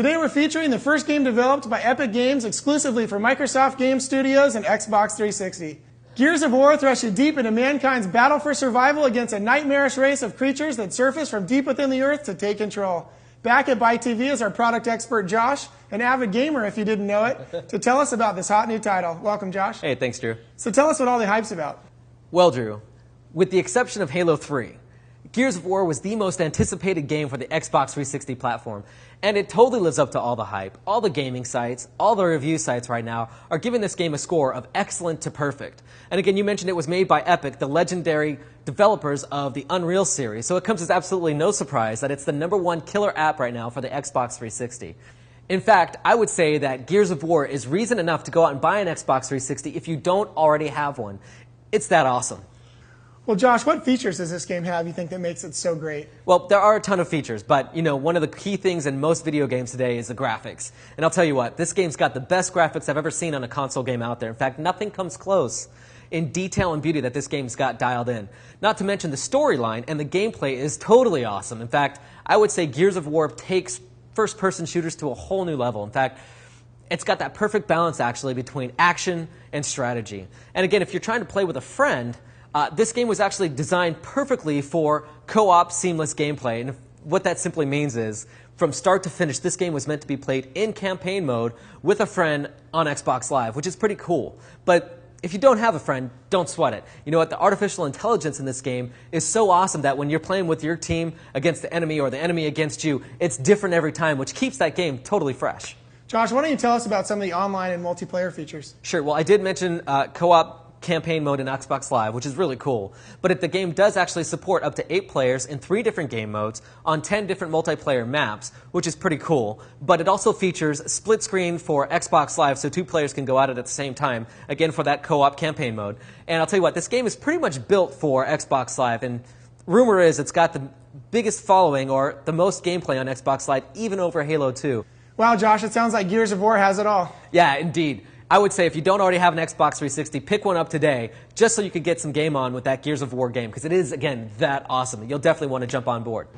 Today we're featuring the first game developed by Epic Games exclusively for Microsoft Game Studios and Xbox 360. Gears of War thrusts you deep into mankind's battle for survival against a nightmarish race of creatures that surface from deep within the earth to take control. Back at Byte TV is our product expert Josh, an avid gamer if you didn't know it, to tell us about this hot new title. Welcome, Josh. Hey, thanks, Drew. So tell us what all the hype's about. Well, Drew, with the exception of Halo 3, Gears of War was the most anticipated game for the Xbox 360 platform, and it totally lives up to all the hype. All the gaming sites, all the review sites right now are giving this game a score of excellent to perfect. And again, you mentioned it was made by Epic, the legendary developers of the Unreal series, so it comes as absolutely no surprise that it's the #1 killer app right now for the Xbox 360. In fact, I would say that Gears of War is reason enough to go out and buy an Xbox 360 if you don't already have one. It's that awesome. Well, Josh, what features does this game have you think that makes it so great? Well, there are a ton of features, but one of the key things in most video games today is the graphics. And I'll tell you what, this game's got the best graphics I've ever seen on a console game out there. In fact, nothing comes close in detail and beauty that this game's got dialed in. Not to mention the storyline and the gameplay is totally awesome. In fact, I would say Gears of War takes first-person shooters to a whole new level. In fact, it's got that perfect balance, actually, between action and strategy. And again, if you're trying to play with a friend, this game was actually designed perfectly for co-op seamless gameplay. And what that simply means is, from start to finish, this game was meant to be played in campaign mode with a friend on Xbox Live, which is pretty cool. But if you don't have a friend, don't sweat it. You know what? The artificial intelligence in this game is so awesome that when you're playing with your team against the enemy or the enemy against you, it's different every time, which keeps that game totally fresh. Josh, why don't you tell us about some of the online and multiplayer features? Sure. Well, I did mention co-op campaign mode in Xbox Live, which is really cool. But the game does actually support up to 8 players in 3 different game modes on 10 different multiplayer maps, which is pretty cool. But it also features split screen for Xbox Live, so 2 players can go at it at the same time, again for that co-op campaign mode. And I'll tell you what, this game is pretty much built for Xbox Live, and rumor is it's got the biggest following or the most gameplay on Xbox Live, even over Halo 2. Wow, Josh, it sounds like Gears of War has it all. Yeah, indeed. I would say if you don't already have an Xbox 360, pick one up today just so you could get some game on with that Gears of War game because it is, again, that awesome. You'll definitely want to jump on board.